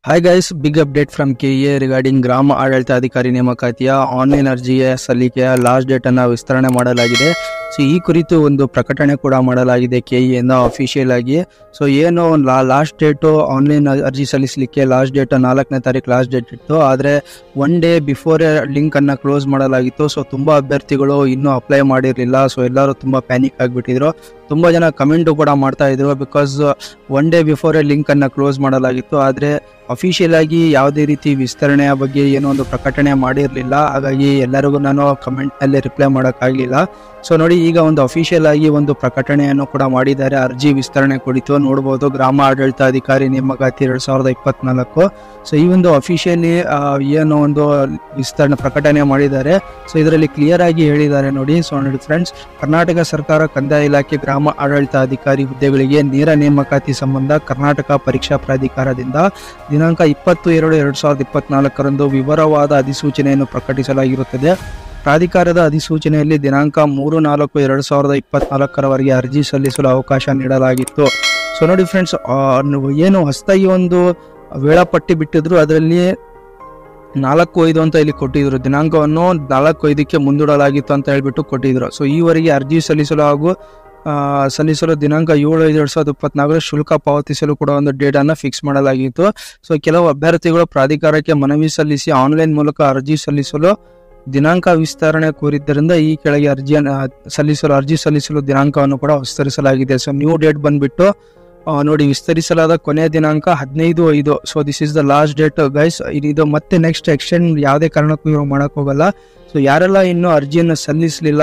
Hi guys, big update from KA regarding ಗ್ರಾಮ ಆಡಳಿತ ಅಧಿಕಾರಿ ನೇಮಕಾತಿಯ ಆನ್ಲೈನ್ ಅರ್ಜಿಯ ಸಲ್ಲಿಕೆಯ ಲಾಸ್ಟ್ ಡೇಟ್ ಅನ್ನು ವಿಸ್ತರಣೆ ಮಾಡಲಾಗಿದೆ. ಸೊ ಈ ಕುರಿತು ಒಂದು ಪ್ರಕಟಣೆ ಕೂಡ ಮಾಡಲಾಗಿದೆ KA ಇಂದ ಅಫಿಷಿಯಲ್ ಆಗಿ. ಸೊ ಏನು ಲಾಸ್ಟ್ ಡೇಟು ಆನ್ಲೈನ್ ಅರ್ಜಿ ಸಲ್ಲಿಸಲಿಕ್ಕೆ ಲಾಸ್ಟ್ ಡೇಟ್ 4ನೇ ತಾರೀಕು ಲಾಸ್ಟ್ ಡೇಟ್ ಇತ್ತು. ಆದರೆ ಒನ್ ಡೇ ಬಿಫೋರ್ ಲಿಂಕ್ ಅನ್ನ ಕ್ಲೋಸ್ ಮಾಡಲಾಗಿತ್ತು. ಸೊ ತುಂಬಾ ಅಭ್ಯರ್ಥಿಗಳು ಇನ್ನೂ ಅಪ್ಲೈ ಮಾಡಿರಲಿಲ್ಲ. ಸೊ ಎಲ್ಲರೂ ತುಂಬಾ ಪ್ಯಾನಿಕ್ ಆಗಿಬಿಟ್ಟಿದ್ರು. ತುಂಬಾ ಜನ ಕಮೆಂಟ್ ಕೂಡ ಮಾಡ್ತಾ ಇದ್ರು because one day before link ಅನ್ನ ಕ್ಲೋಸ್ ಮಾಡಲಾಗಿತ್ತು. ಆದರೆ ಅಫಿಷಿಯಲ್ ಆಗಿ ಯಾವುದೇ ರೀತಿ ವಿಸ್ತರಣೆಯ ಬಗ್ಗೆ ಏನೋ ಒಂದು ಪ್ರಕಟಣೆ ಮಾಡಿರಲಿಲ್ಲ. ಹಾಗಾಗಿ ಎಲ್ಲರಿಗೂ ನಾನು ಕಮೆಂಟ್ ನಲ್ಲಿ ರಿಪ್ಲೈ ಮಾಡೋಕ್ಕಾಗಲಿಲ್ಲ. ಸೊ ನೋಡಿ, ಈಗ ಒಂದು ಅಫಿಷಿಯಲ್ ಆಗಿ ಒಂದು ಪ್ರಕಟಣೆಯನ್ನು ಕೂಡ ಮಾಡಿದ್ದಾರೆ. ಅರ್ಜಿ ವಿಸ್ತರಣೆ ಕುರಿತು ನೋಡಬಹುದು, ಗ್ರಾಮ ಆಡಳಿತ ಅಧಿಕಾರಿ ನೇಮಕಾತಿ 2024. ಸೊ ಈ ಒಂದು ಅಫಿಷಿಯಲಿ ಏನೋ ಒಂದು ವಿಸ್ತರಣೆ ಪ್ರಕಟಣೆ ಮಾಡಿದ್ದಾರೆ. ಸೊ ಇದರಲ್ಲಿ ಕ್ಲಿಯರ್ ಆಗಿ ಹೇಳಿದ್ದಾರೆ ನೋಡಿ. ಸೊ ನೋಡಿ ಫ್ರೆಂಡ್ಸ್, ಕರ್ನಾಟಕ ಸರ್ಕಾರ ಕಂದಾಯ ಇಲಾಖೆ ಗ್ರಾಮ ಆಡಳಿತ ಅಧಿಕಾರಿ ಹುದ್ದೆಗಳಿಗೆ ನೇರ ನೇಮಕಾತಿ ಸಂಬಂಧ ಕರ್ನಾಟಕ ಪರೀಕ್ಷಾ ಪ್ರಾಧಿಕಾರದಿಂದ ದಿನಾಂಕ 20/2/2024 ವಿವರವಾದ ಅಧಿಸೂಚನೆಯನ್ನು ಪ್ರಕಟಿಸಲಾಗಿರುತ್ತದೆ. ಪ್ರಾಧಿಕಾರದ ಅಧಿಸೂಚನೆಯಲ್ಲಿ ದಿನಾಂಕ 3/4/2024 ಅರ್ಜಿ ಸಲ್ಲಿಸಲು ಅವಕಾಶ ನೀಡಲಾಗಿತ್ತು. ಸೊ ನೋಡಿ ಫ್ರೆಂಡ್ಸ್, ಏನು ಹೊಸದಾಗಿ ಒಂದು ವೇಳಾಪಟ್ಟಿ ಬಿಟ್ಟಿದ್ರು. ಅದರಲ್ಲಿ 4/5 ಅಂತ ಇಲ್ಲಿ ಕೊಟ್ಟಿದ್ರು. ದಿನಾಂಕವನ್ನು 4/5ಕ್ಕೆ ಮುಂದೂಡಲಾಗಿತ್ತು ಅಂತ ಹೇಳ್ಬಿಟ್ಟು ಕೊಟ್ಟಿದ್ರು. ಸೊ ಈವರೆಗೆ ಅರ್ಜಿ ಸಲ್ಲಿಸಲು ದಿನಾಂಕ 7/5/2024 ಶುಲ್ಕ ಪಾವತಿಸಲು ಕೂಡ ಒಂದು ಡೇಟ್ ಅನ್ನು ಫಿಕ್ಸ್ ಮಾಡಲಾಗಿತ್ತು. ಸೊ ಕೆಲವು ಅಭ್ಯರ್ಥಿಗಳು ಪ್ರಾಧಿಕಾರಕ್ಕೆ ಮನವಿ ಸಲ್ಲಿಸಿ ಆನ್ಲೈನ್ ಮೂಲಕ ಅರ್ಜಿ ಸಲ್ಲಿಸಲು ದಿನಾಂಕ ವಿಸ್ತರಣೆ ಕೋರಿದ್ದರಿಂದ ಈ ಕೆಳಗೆ ಅರ್ಜಿ ಸಲ್ಲಿಸಲು ದಿನಾಂಕವನ್ನು ಕೂಡ ವಿಸ್ತರಿಸಲಾಗಿದೆ. ಸೊ ನ್ಯೂ ಡೇಟ್ ಬಂದ್ಬಿಟ್ಟು ನೋಡಿ, ವಿಸ್ತರಿಸಲಾದ ಕೊನೆಯ ದಿನಾಂಕ 15/5. So this is the last date guys. ಇದು ಮತ್ತೆ ನೆಕ್ಸ್ಟ್ ಎಕ್ಸ್ಟೆಂಡ್ ಯಾವುದೇ ಕಾರಣಕ್ಕೂ ಇವಾಗ ಮಾಡಕ್ ಹೋಗಲ್ಲ. ಸೊ ಯಾರೆಲ್ಲ ಇನ್ನೂ ಅರ್ಜಿಯನ್ನು ಸಲ್ಲಿಸಲಿಲ್ಲ,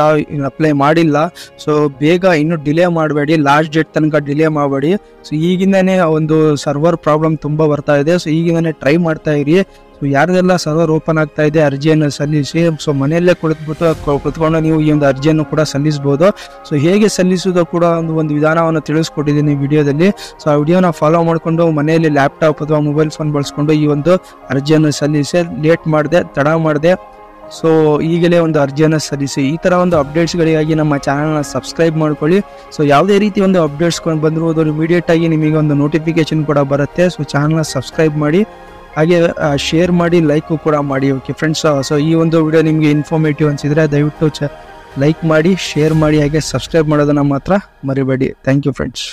ಅಪ್ಲೈ ಮಾಡಿಲ್ಲ, ಸೊ ಬೇಗ ಇನ್ನೂ ಡಿಲೇ ಮಾಡಬೇಡಿ, ಲಾಸ್ಟ್ ಡೇಟ್ ತನಕ ಡಿಲೇ ಮಾಡಬೇಡಿ. ಸೊ ಈಗಿಂದಾನೇ ಒಂದು ಸರ್ವರ್ ಪ್ರಾಬ್ಲಮ್ ತುಂಬಾ ಬರ್ತಾ ಇದೆ. ಸೊ ಈಗಿಂದಾನೇ ಟ್ರೈ ಮಾಡ್ತಾ ಇರಿ. ಸೊ ಯಾರ್ದೆಲ್ಲ ಸರ್ವರ್ ಓಪನ್ ಆಗ್ತಾ ಇದೆ ಅರ್ಜಿಯನ್ನು ಸಲ್ಲಿಸಿ. ಸೊ ಮನೆಯಲ್ಲೇ ಕುಳಿತುಕೊಂಡು ನೀವು ಈ ಒಂದು ಅರ್ಜಿಯನ್ನು ಕೂಡ ಸಲ್ಲಿಸಬಹುದು. ಸೊ ಹೇಗೆ ಸಲ್ಲಿಸುವುದು ಕೂಡ ಒಂದು ವಿಧಾನವನ್ನು ತಿಳಿಸ್ಕೊಟ್ಟಿದ್ದೀನಿ ವಿಡಿಯೋದಲ್ಲಿ. ಸೊ ಆ ವಿಡಿಯೋನ ಫಾಲೋ ಮಾಡಿಕೊಂಡು ಮನೆಯಲ್ಲಿ ಲ್ಯಾಪ್ಟಾಪ್ ಅಥವಾ ಮೊಬೈಲ್ ಫೋನ್ ಬಳಸ್ಕೊಂಡು ಈ ಒಂದು ಅರ್ಜಿಯನ್ನು ಸಲ್ಲಿಸಿ. ಲೇಟ್ ಮಾಡಿದೆ, ತಡ ಮಾಡಿದೆ, ಸೊ ಈಗಲೇ ಒಂದು ಅರ್ಜಿಯನ್ನು ಸಲ್ಲಿಸಿ. ಈ ತರ ಒಂದು ಅಪ್ಡೇಟ್ಸ್ಗಳಿಗಾಗಿ ನಮ್ಮ ಚಾನಲ್ನ ಸಬ್ಸ್ಕ್ರೈಬ್ ಮಾಡ್ಕೊಳ್ಳಿ. ಸೊ ಯಾವುದೇ ರೀತಿ ಒಂದು ಅಪ್ಡೇಟ್ಸ್ ಬಂದರೂ ಅದು ಇಮಿಡಿಯೇಟ್ ಆಗಿ ನಿಮಗೆ ಒಂದು ನೋಟಿಫಿಕೇಶನ್ ಕೂಡ ಬರುತ್ತೆ. ಸೊ ಚಾನಲ್ನ ಸಬ್ಸ್ಕ್ರೈಬ್ ಮಾಡಿ, ಹಾಗೆ ಶೇರ್ ಮಾಡಿ, ಲೈಕ್ ಕೂಡ ಮಾಡಿ. ಓಕೆ ಫ್ರೆಂಡ್ಸ್, ಸೊ ಈ ಒಂದು ವಿಡಿಯೋ ನಿಮಗೆ ಇನ್ಫಾರ್ಮೇಟಿವ್ ಅನಿಸಿದ್ರೆ ದಯವಿಟ್ಟು ಲೈಕ್ ಮಾಡಿ, ಶೇರ್ ಮಾಡಿ, ಹಾಗೆ ಸಬ್ಸ್ಕ್ರೈಬ್ ಮಾಡೋದನ್ನ ಮಾತ್ರ ಮರಿಬೇಡಿ. Thank you friends.